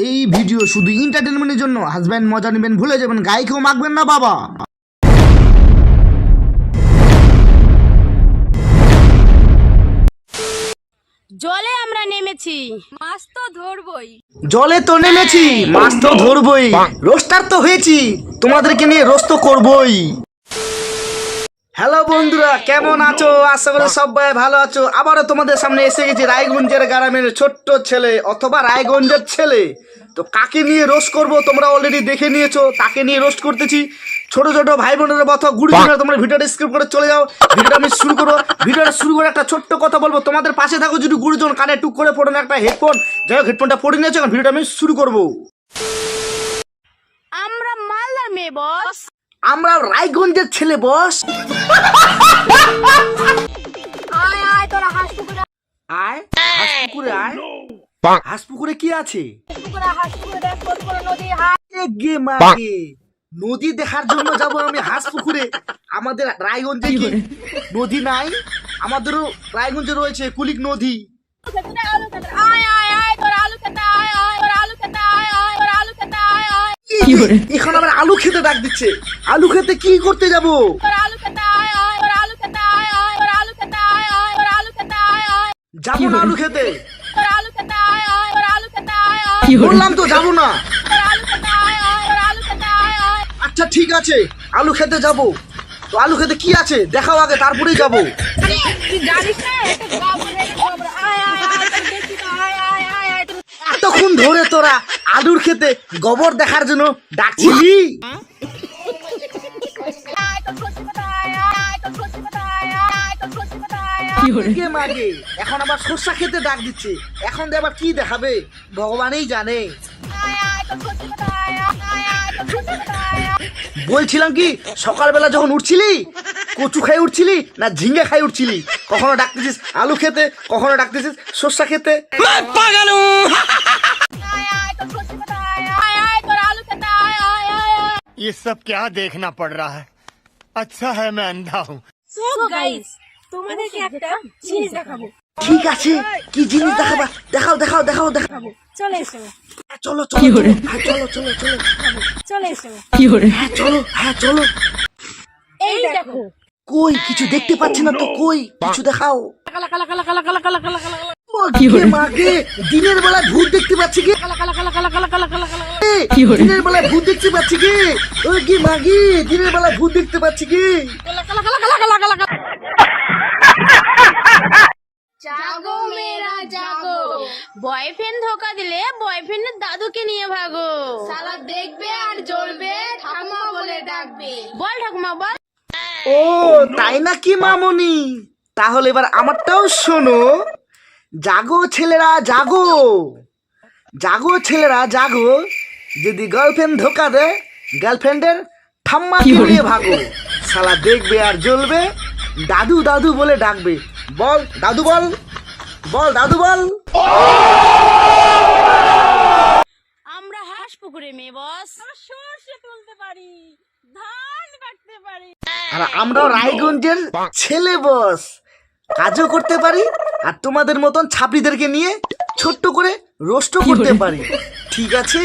এই ভিডিও শুধু এন্টারটেনমেন্টের জন্য। হাজবেন্ড মজা নেবেন, ভুলে যাবেন, গায়ে মাখবেন না বাবা। জলে আমরা নেমেছি, মাছ তো ধরবই। জলে তো নেমেছি, মাছ তো ধরবই, রোস্টার তো হয়েছি, তোমাদেরকে নিয়ে রোস্ট করবই। হ্যালো বন্ধুরা, কেমন আছো? আশা করি সবাই ভালো আছো। আবারও তোমাদের সামনে এসে গেছি রায়গঞ্জের গ্রামের ছোট্ট ছেলে অথবা রায়গঞ্জের ছেলে। তো কাকে নিয়ে রোস্ট করব তোমরা অলরেডি দেখে নিয়েছো, তাকে নিয়ে রোস্ট করতেছি। ছোট ছোট ভাই বোনের মতো গুরুজনরা তোমরা ভিডিওটা স্কিপ করে চলে যাও। ভিডিওটা আমি শুরু করবো। ভিডিওটা শুরু করে একটা ছোট্ট কথা বলবো, তোমাদের পাশে থাকো যদি গুরুজন, কানে টুক করে পড়ো না একটা হেডফোন। যাই হোক, হেডফোনটা পড়ে নিয়েছো, এখন ভিডিওটা আমি শুরু করবো। আমরা মালদার মেয়ে বস, আমরা রায়গঞ্জের ছেলে বস। আয় আয় তোরা হাঁস পুকুরে আয় হাঁস পুকুরে আয়। হাঁস পুকুরে কি আছে? হাঁস পুকুরে দেখ, ছোট ছোট নদী, হাঁস। গে মাগে, নদী দেখার জন্য যাব আমি হাঁস পুকুরে? আমাদের রায়গঞ্জে কি নদী নাই? আমাদেরও রায়গঞ্জে রয়েছে কুলিক নদী। আয় আয় আয় তোরা আলু খেতে আয়, আয় তোরা আলু খেতে আয়, আয় তোরা আলু খেতে আয়, আয় এখন আবার আলু খেতে ডাক দিচ্ছে। আলু খেতে কি করতে যাব? তোরা আলু খেতে আয়, আয় তোরা আলু খেতে আয়, আয় তোরা আলু খেতে আয়, আয় তোরা আলু খেতে আয়, আয় যাবো না আলু খেতে। তোরা আলু খেতে আয়, আয় তোরা আলু খেতে আয়, আয় বললাম তো যাবো না। তোরা আলু খেতে আয়, আয় তোরা আলু খেতে আয়, আয়। আচ্ছা ঠিক আছে, আলু খেতে যাব। তো আলু খেতে কি আছে দেখাও আগে, তারপরেই যাবো। তুই জানিস না এটা গোবর, এটা গোবর। আয় আয় আয় তোরা দেখি তো, আয় আয় আয় আয় তোরা। এতক্ষণ ধরে তোরা আলুর খেতে গোবর দেখার জন্য ডাকছিলি? আয় তোর সত্যি কথা আয়, আয় তোর সত্যি কথা আয়, আয় তোর সত্যি কথা আয়, আয়। কে মাগে এখন আবার সর্ষা খেতে ডাক দিচ্ছে। এখন দিয়ে আবার কি দেখাবে ভগবানই জানে। আয় আয় তোর সত্যি কথা আয়, আয় আয় তোর সত্যি কথা আয়, আয়। বলছিলাম কি, সকালবেলা যখন উঠছিলি কচু খাই উঠছিলি না ঝিঙ্গা খাই উঠছিলি? কখনো ডাকতেছিস আলু খেতে, কখনো ডাকতেছিস সর্ষা খেতে। আয় আয় তোর সত্যি কথা আয়, আয় আয় তোর আলু খেতে আয়, আয় আয় আয়। ये सब क्या देखना पड़ रहा है? अच्छा है मैं अंधा हूँ। সো গাইস, তোমাদেরকে একটা জিনিস দেখাবো। ঠিক আছে, কি জিনিস দেখাবা? দেখাও দেখাও দেখাও দেখাও। চলে এসো, চলো চলো চলো, হ্যাঁ চলো চলো চলো, চলে এসো। হ্যাঁ চলো, হ্যাঁ চলো। এই দেখো, কই কিছু দেখতে পাচ্ছি না তো, কই কিছু দেখাও। কালা কালা কালা কালা কালা কালা কালা কালা কালা মাগে মাগে, দিনের বেলায় ভূত দেখতে পাচ্ছি কে? কালা কালা কালা কালা কালা কালা কালা। দিনের বেলায় ভূত দেখতে পাচ্ছি কে? ওই কি মাগে, দিনের বেলায় ভূত দেখতে পাচ্ছি কে? কালা কালা কালা কালা কালা কালা কালা। জাগো মেরা জাগো, বয়ফ্রেন্ড ধোকা দিলে বয়ফ্রেন্ডের দাদুকে নিয়ে ভাগো। শালা দেখবে আর জ্বলবে, ঠাকুমা বলে ডাকবে। বল ঠাকুমা বল। ও তাই নাকি মামনি? তাহলে এবার আমারটাও শোনো। জাগো ছেলেরা জাগো, জাগো ছেলেরা জাগো, যদি গার্লফ্রেন্ড ধোকা দেয় গার্লফ্রেন্ডের ঠাম্মাকে নিয়ে ভাগো। শালা দেখবে আর জ্বলবে, দাদু দাদু বলে ডাকবে। বল দাদু বল, বল দাদু বল। আমরা হাঁস পুকুরে মেয়ে বস, সর্ষে তুলতে পারি, ধান কাটতে পারি। আর আমরাও রায়গঞ্জের ছেলে বস, কাজও করতে পারি আর তোমাদের মতন ছাপড়িদেরকে নিয়ে ছোট্ট করে রোস্টও করতে পারি। ঠিক আছে?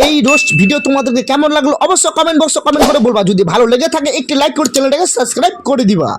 এই রোস্ট ভিডিও তোমাদেরকে কেমন লাগলো অবশ্যই কমেন্ট বক্সে কমেন্ট করে বলবা। যদি ভালো লেগে থাকে একটি লাইক করে চ্যানেলটাকে সাবস্ক্রাইব করে দিবা।